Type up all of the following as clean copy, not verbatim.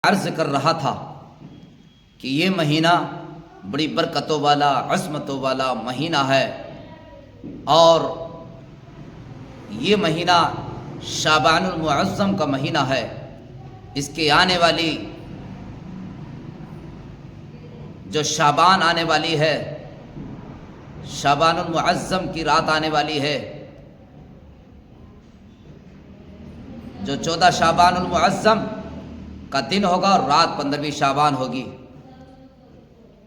عرض کر رہا تھا کہ یہ مہینہ بڑی برکتوں والا، عظمتوں والا مہینہ ہے، اور یہ مہینہ شعبان المعظم کا مہینہ ہے۔ اس کے آنے والی جو شعبان آنے والی ہے، شعبان المعظم کی رات آنے والی ہے، جو 14 شعبان المعظم کا دن ہوگا اور رات 15ویں شعبان ہوگی۔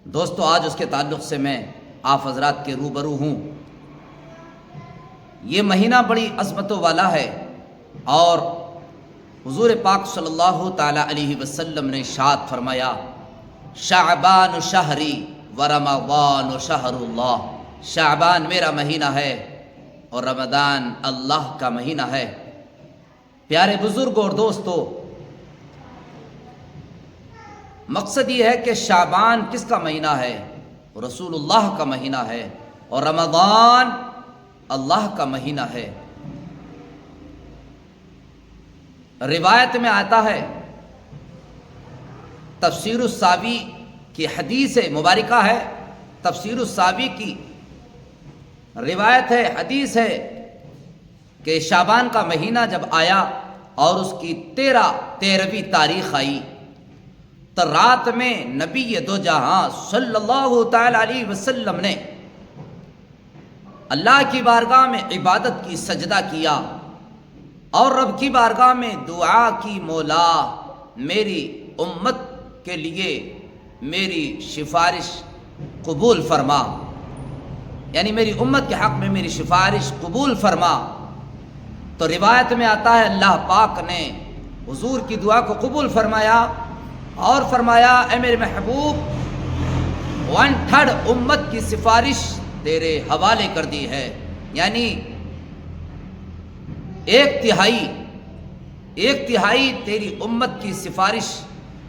دوستو، آج اس کے تعلق سے میں آپ حضرات کے روبرو ہوں۔ یہ مہینہ بڑی عظمتوں والا ہے، اور حضور پاک صلی اللہ تعالی علیہ وسلم نے ارشاد فرمایا، شعبان شہری و رمضان شہر اللہ۔ شعبان میرا مہینہ ہے اور رمضان اللہ کا مہینہ ہے۔ پیارے بزرگ اور دوستو، مقصد یہ ہے کہ شعبان کس کا مہینہ ہے؟ رسول اللہ کا مہینہ ہے، اور رمضان اللہ کا مہینہ ہے۔ روایت میں آتا ہے، تفسیر الساوی کی حدیث مبارکہ ہے، تفسیر الساوی کی روایت ہے، حدیث ہے کہ شعبان کا مہینہ جب آیا اور اس کی 13ویں تاریخ آئی، تو رات میں نبی دو جہاں صلی اللہ تعالی علیہ وسلم نے اللہ کی بارگاہ میں عبادت کی، سجدہ کیا، اور رب کی بارگاہ میں دعا کی، مولا میری امت کے لیے میری سفارش قبول فرما، یعنی میری امت کے حق میں میری سفارش قبول فرما۔ تو روایت میں آتا ہے اللہ پاک نے حضور کی دعا کو قبول فرمایا اور فرمایا، اے میرے محبوب، 1/3 امت کی سفارش تیرے حوالے کر دی ہے، یعنی ایک تہائی تیری امت کی سفارش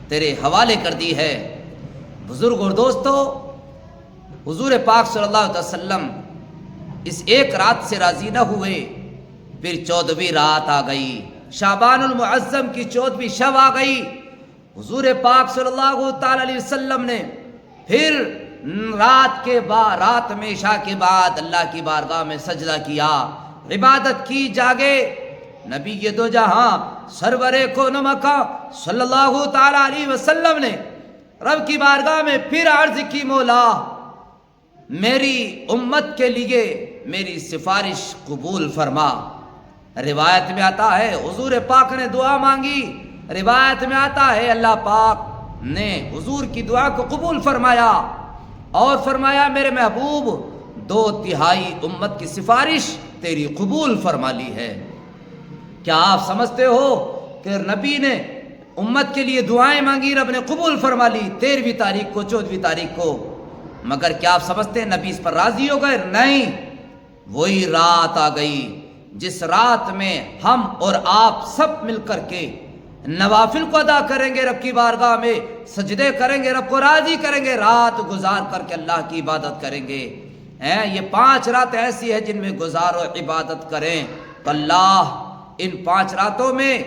تیرے حوالے کر دی ہے۔ بزرگ اور دوستو، حضور پاک صلی اللہ علیہ وسلم اس ایک رات سے راضی نہ ہوئے، پھر 14ویں رات آ گئی، شعبان المعظم کی 14ویں شب آ گئی۔ حضور پاک صلی اللہ تعالی علیہ وسلم نے پھر رات میں عشاء کے بعد اللہ کی بارگاہ میں سجدہ کیا، عبادت کی، جاگے۔ نبی یہ دو جہاں سرور کون و مکان صلی اللہ تعالی علیہ وسلم نے رب کی بارگاہ میں پھر عرض کی، مولا میری امت کے لیے میری سفارش قبول فرما۔ روایت میں آتا ہے حضور پاک نے دعا مانگی، روایت میں آتا ہے اللہ پاک نے حضور کی دعا کو قبول فرمایا اور فرمایا، میرے محبوب 2/3 امت کی سفارش تیری قبول فرما لی ہے۔ کیا آپ سمجھتے ہو کہ نبی نے امت کے لیے دعائیں مانگی، رب نے قبول فرما لی 13ویں تاریخ کو، 14ویں تاریخ کو؟ مگر کیا آپ سمجھتے ہیں نبی اس پر راضی ہو گئے؟ نہیں، وہی رات آ گئی جس رات میں ہم اور آپ سب مل کر کے نوافل کو ادا کریں گے، رب کی بارگاہ میں سجدے کریں گے، رب کو راضی کریں گے، رات گزار کر کے اللہ کی عبادت کریں گے۔ یہ 5 رات ایسی ہے جن میں گزار و عبادت کریں، تو اللہ ان 5 راتوں میں،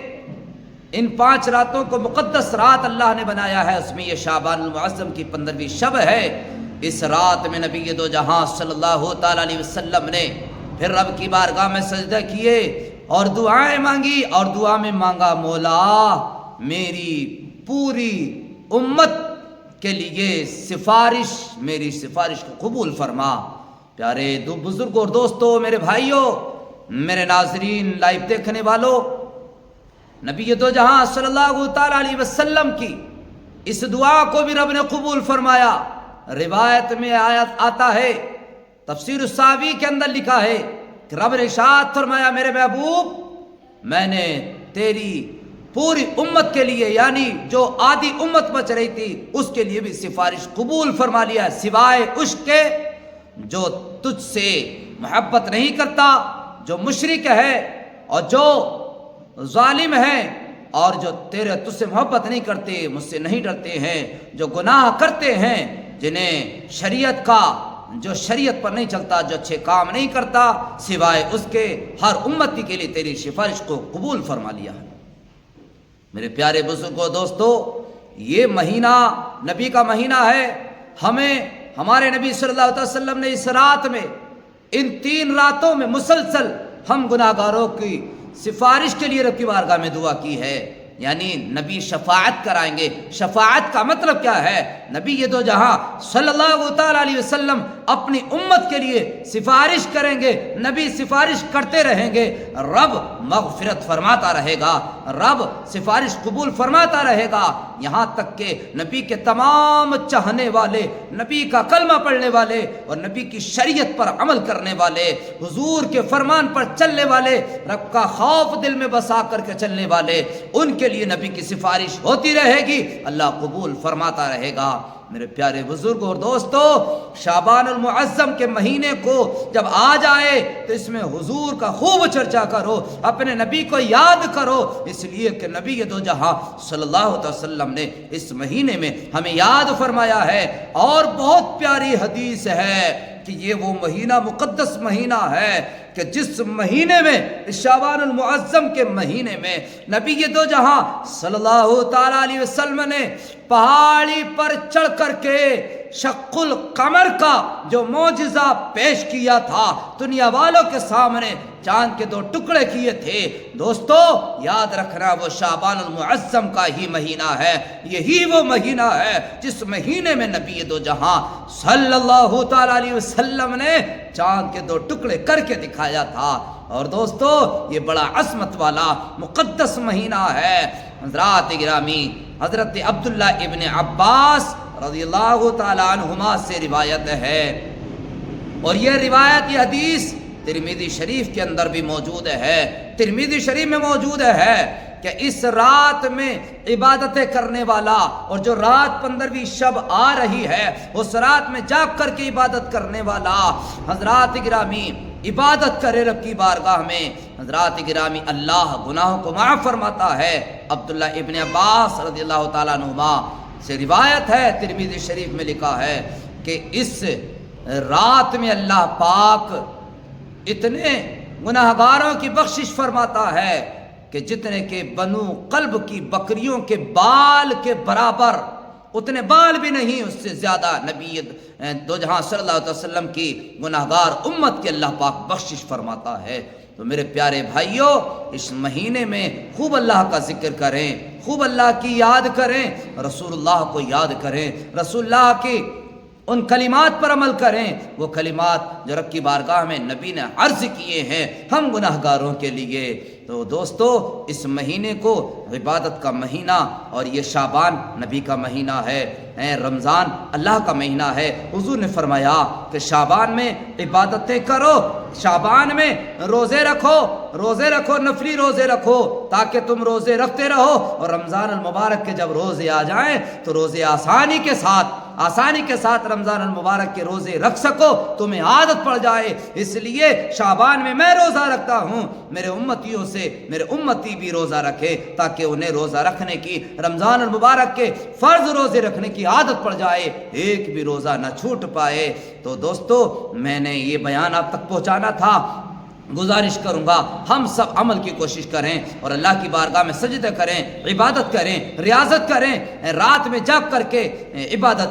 ان 5 راتوں کو مقدس رات اللہ نے بنایا ہے، اس میں یہ شعبان المعظم کی 15ویں شب ہے۔ اس رات میں نبی دو جہاں صلی اللہ تعالی علیہ وسلم نے پھر رب کی بارگاہ میں سجدہ کیے اور دعائیں مانگی، اور دعا میں مانگا، مولا میری پوری امت کے لیے میری سفارش کو قبول فرما۔ پیارے بزرگوں اور دوستو، میرے بھائیوں، میرے ناظرین، لائیو دیکھنے والوں، نبی دو جہاں صلی اللہ تعالی علیہ وسلم کی اس دعا کو بھی رب نے قبول فرمایا۔ روایت میں آتا ہے، تفسیر الساوی کے اندر لکھا ہے کہ رب نے ارشاد فرمایا، میرے محبوب میں نے تیری پوری امت کے لیے، یعنی جو آدھی امت بچ رہی تھی اس کے لیے بھی سفارش قبول فرما لیا، سوائے اس کے جو تجھ سے محبت نہیں کرتا، جو مشرک ہے اور جو ظالم ہے، اور جو تجھ سے محبت نہیں کرتے، مجھ سے نہیں ڈرتے ہیں، جو گناہ کرتے ہیں، جنہیں جو شریعت پر نہیں چلتا، جو اچھے کام نہیں کرتا، سوائے اس کے ہر امتی کے لیے تیری سفارش کو قبول فرما لیا ہے۔ میرے پیارے بزرگوں دوستو، یہ مہینہ نبی کا مہینہ ہے. ہمیں ہمارے نبی صلی اللہ علیہ وسلم نے اس رات میں، ان 3 راتوں میں مسلسل ہم گناہ گاروں کی سفارش کے لیے رب کی بارگاہ میں دعا کی ہے. یعنی نبی شفاعت کرائیں گے. شفاعت کا مطلب کیا ہے؟ نبی یہ دو جہاں صلی اللہ تعالیٰ علیہ وسلم اپنی امت کے لیے سفارش کریں گے. نبی سفارش کرتے رہیں گے، رب مغفرت فرماتا رہے گا، رب سفارش قبول فرماتا رہے گا، یہاں تک کہ نبی کے تمام چاہنے والے، نبی کا کلمہ پڑھنے والے اور نبی کی شریعت پر عمل کرنے والے، حضور کے فرمان پر چلنے والے، رب کا خوف دل میں بسا کر کے چلنے والے، ان کے لیے نبی کی سفارش ہوتی رہے گی، اللہ قبول فرماتا رہے گا. میرے پیارے بزرگوں اور دوستو، شعبان المعظم کے مہینے کو جب آ جائے تو اس میں حضور کا خوب چرچا کرو، اپنے نبی کو یاد کرو، اس لیے کہ نبی دو جہاں صلی اللہ علیہ وسلم نے اس مہینے میں ہمیں یاد فرمایا ہے. اور بہت پیاری حدیث ہے کہ یہ وہ مہینہ مقدس مہینہ ہے کہ جس مہینے میں، شعبان المعظم کے مہینے میں، نبی دو جہاں صلی اللہ تعالیٰ علیہ وسلم نے پہاڑی پر چڑھ کر کے شق القمر کا جو معجزہ پیش کیا تھا، دنیا والوں کے سامنے چاند کے 2 ٹکڑے کیے تھے. دوستو یاد رکھنا، وہ شعبان المعظم کا ہی مہینہ ہے. یہی وہ مہینہ ہے جس مہینے میں نبی دو جہاں صلی اللہ تعالیٰ علیہ وسلم نے چاند کے 2 ٹکڑے کر کے دکھایا تھا. اور دوستو یہ بڑا عظمت والا مقدس مہینہ ہے. حضرات گرامی، حضرت عبداللہ ابن عباس رضی اللہ تعالیٰ عنہما سے روایت ہے، اور یہ روایت، یہ حدیث ترمذی شریف کے اندر بھی موجود ہے. ترمذی شریف میں موجود ہے کہ اس رات میں عبادتیں کرنے والا، اور جو رات 15ویں شب آ رہی ہے اس رات میں جاگ کر کے عبادت کرنے والا، حضرات گرامی، عبادت کرے رب کی بارگاہ میں، حضرات گرامی، اللہ گناہوں کو معاف فرماتا ہے. عبداللہ ابن عباس رضی اللہ تعالیٰ عنہما سے روایت ہے، ترمذی شریف میں لکھا ہے کہ اس رات میں اللہ پاک اتنے گناہگاروں کی بخشش فرماتا ہے کہ جتنے کہ بنو قلب کی بکریوں کے بال کے برابر، اتنے بال بھی نہیں، اس سے زیادہ نبی دو جہاں صلی اللہ علیہ وسلم کی گناہگار امت کے اللہ پاک بخشش فرماتا ہے. تو میرے پیارے بھائیوں، اس مہینے میں خوب اللہ کا ذکر کریں، خوب اللہ کی یاد کریں، رسول اللہ کو یاد کریں، رسول اللہ کی ان کلمات پر عمل کریں، وہ کلمات جو رب کی بارگاہ میں نبی نے عرض کیے ہیں ہم گناہگاروں کے لیے. تو دوستو اس مہینے کو عبادت کا مہینہ، اور یہ شعبان نبی کا مہینہ ہے، رمضان اللہ کا مہینہ ہے. حضور نے فرمایا کہ شعبان میں عبادتیں کرو، شعبان میں روزے رکھو، نفلی روزے رکھو، تاکہ تم روزے رکھتے رہو، اور رمضان المبارک کے جب روزے آ جائیں تو روزے آسانی کے ساتھ رمضان المبارک کے روزے رکھ سکو، تمہیں عادت پڑ جائے. اس لیے شعبان میں روزہ رکھتا ہوں، میرے امتیوں سے میرے امتی بھی روزہ رکھے، تاکہ انہیں روزہ رکھنے کی، رمضان المبارک کے فرض روزے رکھنے کی عادت پڑ جائے، ایک بھی روزہ نہ چھوٹ پائے. تو دوستو میں نے یہ بیان آپ تک پہنچانا تھا. گزارش کروں گا ہم سب عمل کی کوشش کریں اور اللہ کی بارگاہ میں سجدہ کریں، عبادت کریں، ریاضت کریں، رات میں جاگ کر کے عبادت کریں.